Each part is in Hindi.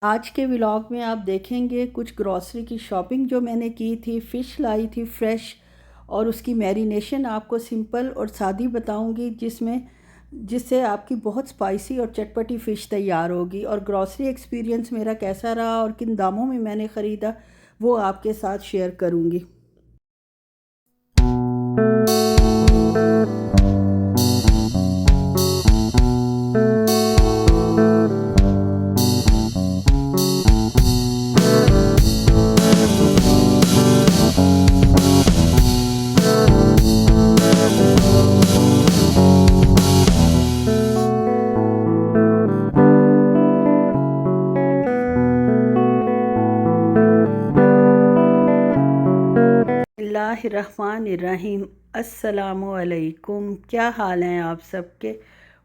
आज के व्लॉग में आप देखेंगे कुछ ग्रॉसरी की शॉपिंग जो मैंने की थी। फ़िश लाई थी फ्रेश, और उसकी मैरिनेशन आपको सिंपल और सादी बताऊंगी, जिससे आपकी बहुत स्पाइसी और चटपटी फ़िश तैयार होगी। और ग्रॉसरी एक्सपीरियंस मेरा कैसा रहा और किन दामों में मैंने ख़रीदा, वो आपके साथ शेयर करूंगी। बिस्मिल्लाहिर्रहमानिर्रहीम। अस्सलामुअलैकुम। क्या हाल हैं आप सबके?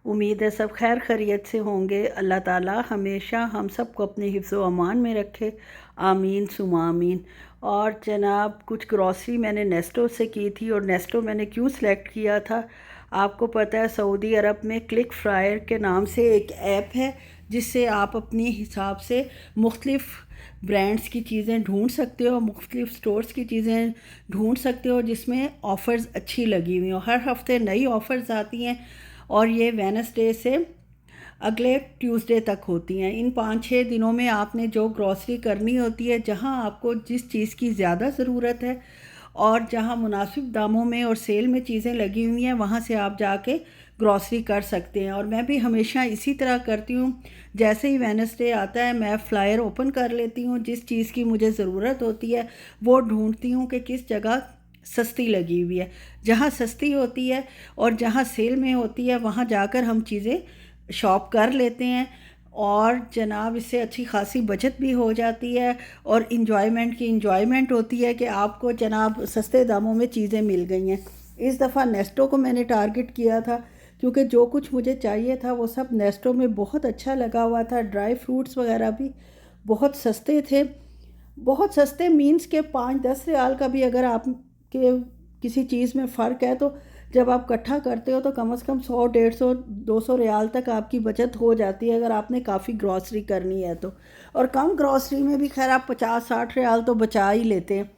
उम्मीद है सब खैर खैरियत से होंगे। अल्लाह ताला हमेशा हम सबको अपने हिफ्ज़ व अमान में रखे, आमीन सुमा आमीन। और जनाब, कुछ ग्रॉसरी मैंने नेस्टो से की थी। और नेस्टो मैंने क्यों सेलेक्ट किया था, आपको पता है सऊदी अरब में क्लिक फ्रायर के नाम से एक ऐप है, जिससे आप अपने हिसाब से मुख्तलिफ़ ब्रांड्स की चीज़ें ढूंढ सकते हो, मुख्तलिफ़ स्टोर्स की चीज़ें ढूंढ सकते हो जिसमें ऑफ़र्स अच्छी लगी हुई हो। हर हफ्ते नई ऑफ़र्स आती हैं, और ये वेडनेसडे से अगले ट्यूसडे तक होती हैं। इन 5-6 दिनों में आपने जो ग्रॉसरी करनी होती है, जहां आपको जिस चीज़ की ज़्यादा ज़रूरत है और जहां मुनासिब दामों में और सेल में चीज़ें लगी हुई हैं, वहां से आप जाके ग्रॉसरी कर सकते हैं। और मैं भी हमेशा इसी तरह करती हूँ। जैसे ही वेडनेसडे आता है, मैं फ्लायर ओपन कर लेती हूँ। जिस चीज़ की मुझे ज़रूरत होती है वो ढूंढती हूँ कि किस जगह सस्ती लगी हुई है। जहाँ सस्ती होती है और जहाँ सेल में होती है, वहाँ जाकर हम चीज़ें शॉप कर लेते हैं। और जनाब, इससे अच्छी खासी बचत भी हो जाती है, और इन्जॉयमेंट की इन्जॉयमेंट होती है कि आपको जनाब सस्ते दामों में चीज़ें मिल गई हैं। इस दफ़ा नेस्टो को मैंने टारगेट किया था, क्योंकि जो कुछ मुझे चाहिए था वो सब नेस्टो में बहुत अच्छा लगा हुआ था। ड्राई फ्रूट्स वगैरह भी बहुत सस्ते थे। बहुत सस्ते मीन्स के 5-10 रियाल का भी अगर आप के किसी चीज़ में फ़र्क है, तो जब आप इकट्ठा करते हो तो कम से कम 100, 150, 200 रियाल तक आपकी बचत हो जाती है, अगर आपने काफ़ी ग्रॉसरी करनी है तो। और कम ग्रॉसरी में भी खैर आप 50-60 रियाल तो बचा ही लेते हैं।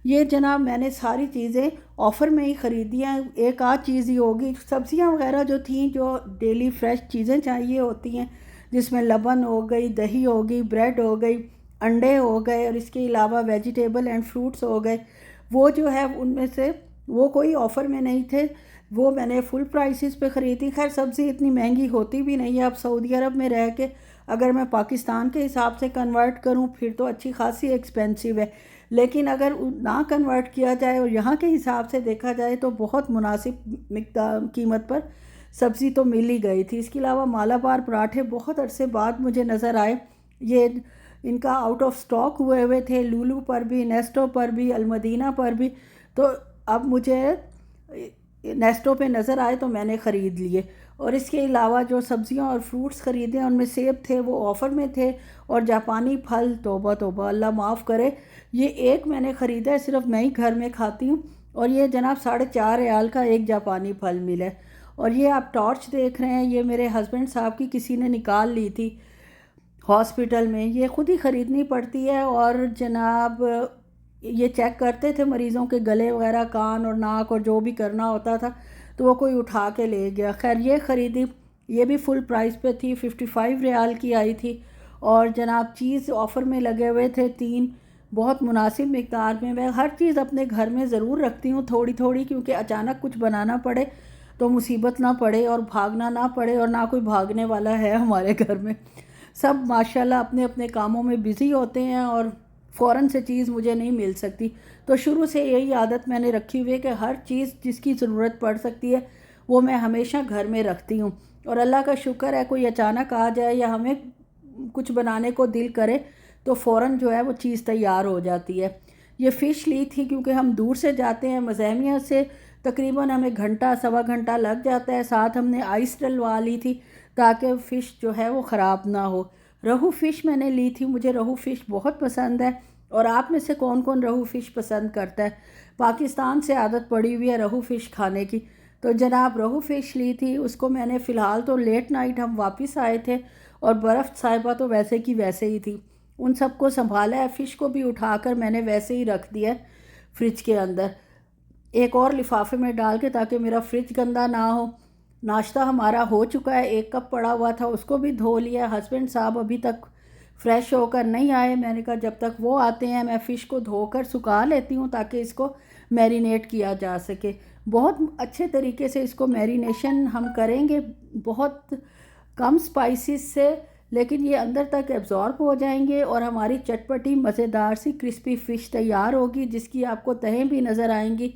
ये जनाब, मैंने सारी चीज़ें ऑफ़र में ही ख़रीदी हैं। एक आध चीज़ ही होगी, सब्ज़ियाँ वगैरह जो थी, जो डेली फ्रेश चीज़ें चाहिए होती हैं, जिसमें लबन हो गई, दही हो गई, ब्रेड हो गई, अंडे हो गए, और इसके अलावा वेजिटेबल एंड फ्रूट्स हो गए। वो जो है उनमें से वो कोई ऑफ़र में नहीं थे, वो मैंने फुल प्राइसेस पे ख़रीदी। खैर सब्ज़ी इतनी महंगी होती भी नहीं है। अब सऊदी अरब में रह के अगर मैं पाकिस्तान के हिसाब से कन्वर्ट करूं, फिर तो अच्छी खासी एक्सपेंसिव है। लेकिन अगर ना कन्वर्ट किया जाए और यहाँ के हिसाब से देखा जाए, तो बहुत मुनासिब मिक़दार कीमत पर सब्ज़ी तो मिल ही गई थी। इसके अलावा मालाबार पराठे बहुत अरसे बाद मुझे नज़र आए। ये इनका आउट ऑफ स्टॉक हुए हुए थे, लूलू पर भी, नेस्टो पर भी, अलमदीना पर भी। तो अब मुझे नेस्टो पे नज़र आए तो मैंने ख़रीद लिए। और इसके अलावा जो सब्ज़ियाँ और फ्रूट्स ख़रीदे, उनमें सेब थे, वो ऑफ़र में थे। और जापानी फल, तौबा तौबा, अल्लाह माफ़ करे, ये एक मैंने ख़रीदा है, सिर्फ मैं ही घर में खाती हूँ। और ये जनाब 4.5 रियाल का एक जापानी फल मिला है। और ये आप टॉर्च देख रहे हैं, ये मेरे हस्बैंड साहब की किसी ने निकाल ली थी हॉस्पिटल में। ये ख़ुद ही ख़रीदनी पड़ती है। और जनाब, ये चेक करते थे मरीज़ों के गले वगैरह, कान और नाक, और जो भी करना होता था, तो वो कोई उठा के ले गया। खैर ये ख़रीदी, ये भी फुल प्राइस पे थी, 55 रियाल की आई थी। और जनाब, चीज़ ऑफ़र में लगे हुए थे 3, बहुत मुनासिब मिक़दार में। मैं हर चीज़ अपने घर में ज़रूर रखती हूँ थोड़ी थोड़ी, क्योंकि अचानक कुछ बनाना पड़े तो मुसीबत ना पड़े और भागना ना पड़े, और ना कोई भागने वाला है हमारे घर में। सब माशाल्लाह अपने अपने कामों में बिज़ी होते हैं, और फ़ौरन से चीज़ मुझे नहीं मिल सकती। तो शुरू से यही आदत मैंने रखी हुई है कि हर चीज़ जिसकी ज़रूरत पड़ सकती है वो मैं हमेशा घर में रखती हूँ। और अल्लाह का शुक्र है, कोई अचानक आ जाए या हमें कुछ बनाने को दिल करे, तो फ़ौरन जो है वो चीज़ तैयार हो जाती है। ये फ़िश ली थी क्योंकि हम दूर से जाते हैं, मज़ेमिया से तकरीबन हमें घंटा सवा घंटा लग जाता है। साथ हमने आइस डलवा ली थी, ताकि फ़िश जो है वो ख़राब ना हो। रोहू फ़िश मैंने ली थी, मुझे रोहू फ़िश बहुत पसंद है। और आप में से कौन कौन रोहू फ़िश पसंद करता है? पाकिस्तान से आदत पड़ी हुई है रोहू फ़िश खाने की। तो जनाब, रोहू फ़िश ली थी, उसको मैंने फ़िलहाल तो लेट नाइट हम वापस आए थे, और बर्फ़ साहिबा तो वैसे की वैसे ही थी। उन सबको संभाला है। फ़िश को भी उठाकर मैंने वैसे ही रख दिया है फ्रिज के अंदर, एक और लिफाफे में डाल के, ताकि मेरा फ्रिज गंदा ना हो। नाश्ता हमारा हो चुका है, 1 कप पड़ा हुआ था उसको भी धो लिया। हस्बैंड साहब अभी तक फ़्रेश होकर नहीं आए। मैंने कहा जब तक वो आते हैं मैं फ़िश को धोकर सुखा लेती हूँ ताकि इसको मैरिनेट किया जा सके। बहुत अच्छे तरीके से इसको मैरिनेशन हम करेंगे, बहुत कम स्पाइसेस से, लेकिन ये अंदर तक एब्ज़ॉर्ब हो जाएंगे और हमारी चटपटी मज़ेदार सी क्रिस्पी फ़िश तैयार होगी, जिसकी आपको तहें भी नज़र आएंगी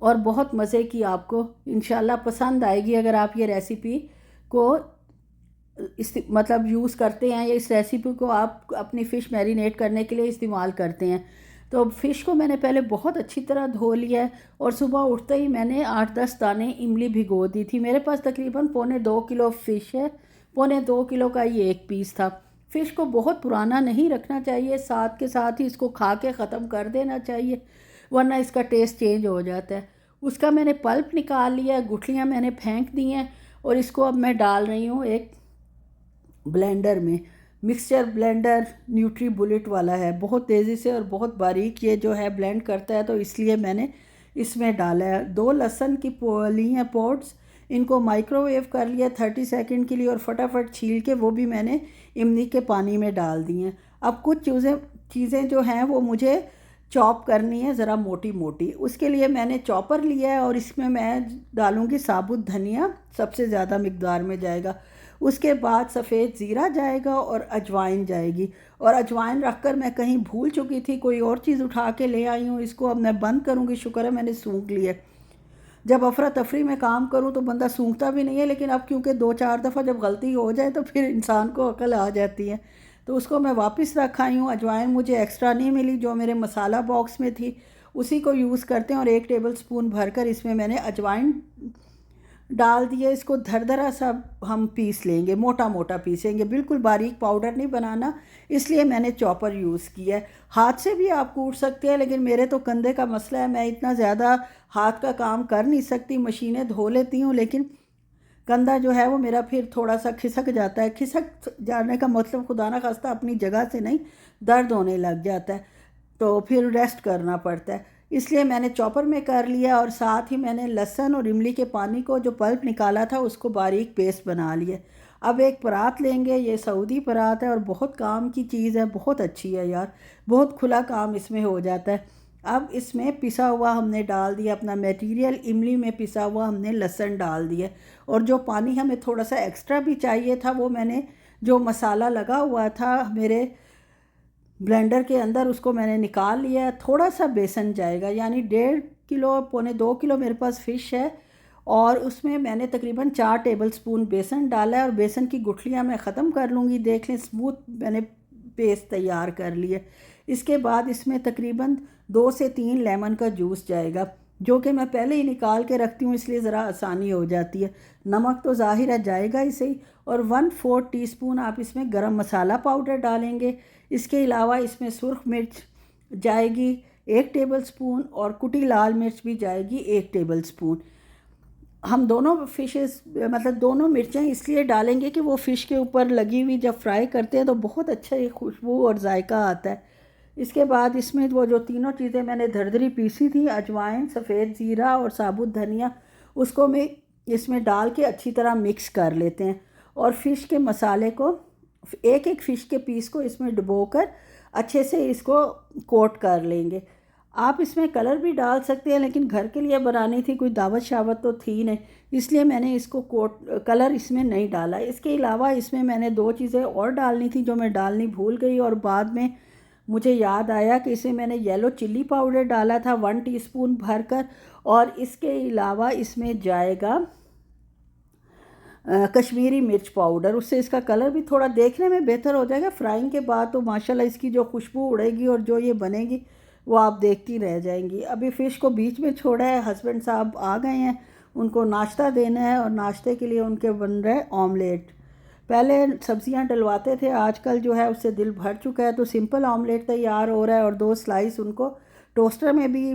और बहुत मज़े की आपको इंशाल्लाह पसंद आएगी अगर आप ये रेसिपी को मतलब यूज़ करते हैं या इस रेसिपी को आप अपनी फ़िश मैरिनेट करने के लिए इस्तेमाल करते हैं। तो फ़िश को मैंने पहले बहुत अच्छी तरह धो लिया है और सुबह उठते ही मैंने 8-10 दाने इमली भिगो दी थी। मेरे पास तकरीबन 1.25 किलो फ़िश है, 1.25 किलो का ये एक पीस था। फ़िश को बहुत पुराना नहीं रखना चाहिए, साथ के साथ ही इसको खा के ख़त्म कर देना चाहिए, वरना इसका टेस्ट चेंज हो जाता है। उसका मैंने पल्प निकाल लिया, गुठलियाँ मैंने फेंक दी हैं और इसको अब मैं डाल रही हूँ एक ब्लेंडर में। मिक्सचर ब्लेंडर न्यूट्री बुलेट वाला है, बहुत तेज़ी से और बहुत बारीक ये जो है ब्लेंड करता है, तो इसलिए मैंने इसमें डाला है। 2 लहसुन की ली हैं पॉड्स, इनको माइक्रोवेव कर लिया 30 सेकंड के लिए और फटाफट छील के वो भी मैंने इमली के पानी में डाल दी हैं। अब कुछ चीज़ें जो हैं वो मुझे चॉप करनी है ज़रा मोटी मोटी। उसके लिए मैंने चॉपर लिया है और इसमें मैं डालूँगी साबुत धनिया, सबसे ज़्यादा मिकदार में जाएगा। उसके बाद सफ़ेद ज़ीरा जाएगा और अजवाइन जाएगी। और अजवाइन रख कर मैं कहीं भूल चुकी थी, कोई और चीज़ उठा के ले आई हूँ। इसको अब मैं बंद करूँगी। शुक्र है मैंने सूंघ लिया। जब अफरा तफरी में काम करूँ तो बंदा सूंघता भी नहीं है, लेकिन अब क्योंकि 2-4 दफ़ा जब गलती हो जाए तो फिर इंसान को अकल आ जाती है। तो उसको मैं वापस रख आई हूँ। अजवाइन मुझे एक्स्ट्रा नहीं मिली, जो मेरे मसाला बॉक्स में थी उसी को यूज़ करते हैं। और 1 टेबल स्पून भरकर इसमें मैंने अजवाइन डाल दिया। इसको धरधरा सा हम पीस लेंगे, मोटा मोटा पीसेंगे, बिल्कुल बारीक पाउडर नहीं बनाना, इसलिए मैंने चॉपर यूज़ किया है। हाथ से भी आप कूट सकते हैं, लेकिन मेरे तो कंधे का मसला है, मैं इतना ज़्यादा हाथ का काम कर नहीं सकती। मशीनें धो लेती हूँ, लेकिन कंधा जो है वो मेरा फिर थोड़ा सा खिसक जाता है। खिसक जाने का मतलब खुदा ना खास्ता अपनी जगह से नहीं, दर्द होने लग जाता है, तो फिर रेस्ट करना पड़ता है। इसलिए मैंने चॉपर में कर लिया और साथ ही मैंने लहसुन और इमली के पानी को जो पल्प निकाला था उसको बारीक पेस्ट बना लिया। अब एक परात लेंगे, ये सऊदी परात है और बहुत काम की चीज़ है, बहुत अच्छी है यार, बहुत खुला काम इसमें हो जाता है। अब इसमें पिसा हुआ हमने डाल दिया अपना मटेरियल, इमली में पिसा हुआ हमने लहसुन डाल दिया और जो पानी हमें थोड़ा सा एक्स्ट्रा भी चाहिए था वो मैंने, जो मसाला लगा हुआ था मेरे ब्लेंडर के अंदर, उसको मैंने निकाल लिया है। थोड़ा सा बेसन जाएगा, यानी 1.5 किलो 1.25 किलो मेरे पास फ़िश है और उसमें मैंने तकरीबन 4 टेबल स्पून बेसन डाला है और बेसन की गुठलियाँ मैं ख़त्म कर लूँगी। देख लें स्मूथ मैंने पेस्ट तैयार कर लिया। इसके बाद इसमें तकरीबन 2 से 3 लेमन का जूस जाएगा, जो कि मैं पहले ही निकाल के रखती हूँ, इसलिए ज़रा आसानी हो जाती है। नमक तो ज़ाहिर है जाएगा ही सही, और 1/4 टीस्पून आप इसमें गरम मसाला पाउडर डालेंगे। इसके अलावा इसमें सुर्ख मिर्च जाएगी 1 टेबल स्पून और कुटी लाल मिर्च भी जाएगी 1 टेबल स्पून। हम दोनों फ़िशेस मतलब दोनों मिर्चें इसलिए डालेंगे कि वो फ़िश के ऊपर लगी हुई जब फ्राई करते हैं तो बहुत अच्छा ये खुशबू और जायका आता है। इसके बाद इसमें वो जो तीनों चीज़ें मैंने दरदरी पीसी थी, अजवाइन, सफ़ेद ज़ीरा और साबुत धनिया, उसको मैं इसमें डाल के अच्छी तरह मिक्स कर लेते हैं और फ़िश के मसाले को, एक एक फ़िश के पीस को इसमें डुबोकर अच्छे से इसको कोट कर लेंगे। आप इसमें कलर भी डाल सकते हैं, लेकिन घर के लिए बनानी थी, कोई दावत शावत तो थी नहीं, इसलिए मैंने इसको कलर इसमें नहीं डाला। इसके अलावा इसमें मैंने 2 चीज़ें और डालनी थी जो मैं डालनी भूल गई और बाद में मुझे याद आया कि इसमें मैंने येलो चिल्ली पाउडर डाला था 1 टीस्पून भरकर, और इसके अलावा इसमें जाएगा कश्मीरी मिर्च पाउडर। उससे इसका कलर भी थोड़ा देखने में बेहतर हो जाएगा। फ्राइंग के बाद तो माशाल्लाह इसकी जो खुशबू उड़ेगी और जो ये बनेगी वो आप देखती रह जाएंगी। अभी फ़िश को बीच में छोड़ा है, हस्बैंड साहब आ गए हैं, उनको नाश्ता देना है और नाश्ते के लिए उनके बन रहा है ऑमलेट। पहले सब्जियां डलवाते थे, आजकल जो है उससे दिल भर चुका है, तो सिंपल ऑमलेट तैयार हो रहा है और 2 स्लाइस उनको टोस्टर में भी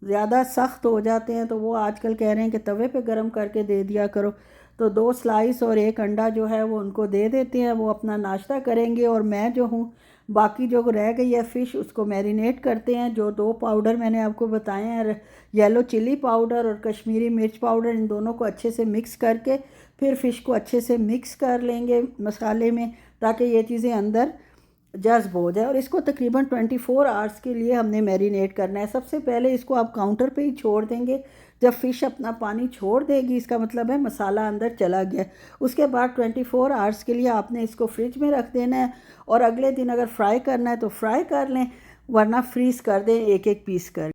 ज़्यादा सख्त हो जाते हैं, तो वो आजकल कह रहे हैं कि तवे पे गरम करके दे दिया करो। तो 2 स्लाइस और 1 अंडा जो है वो उनको दे देते हैं, वो अपना नाश्ता करेंगे। और मैं जो हूँ बाकी जो रह गई है फ़िश उसको मैरिनेट करते हैं। जो 2 पाउडर मैंने आपको बताए हैं, येलो चिली पाउडर और कश्मीरी मिर्च पाउडर, इन दोनों को अच्छे से मिक्स करके फिर फ़िश को अच्छे से मिक्स कर लेंगे मसाले में, ताकि ये चीज़ें अंदर जज्ब हो जाए। और इसको तकरीबन 24 आवर्स के लिए हमने मैरिनेट करना है। सबसे पहले इसको आप काउंटर पे ही छोड़ देंगे। जब फ़िश अपना पानी छोड़ देगी इसका मतलब है मसाला अंदर चला गया। उसके बाद 24 आवर्स के लिए आपने इसको फ्रिज में रख देना है। और अगले दिन अगर फ्राई करना है तो फ्राई कर लें, वरना फ्रीज़ कर दें एक एक पीस कर।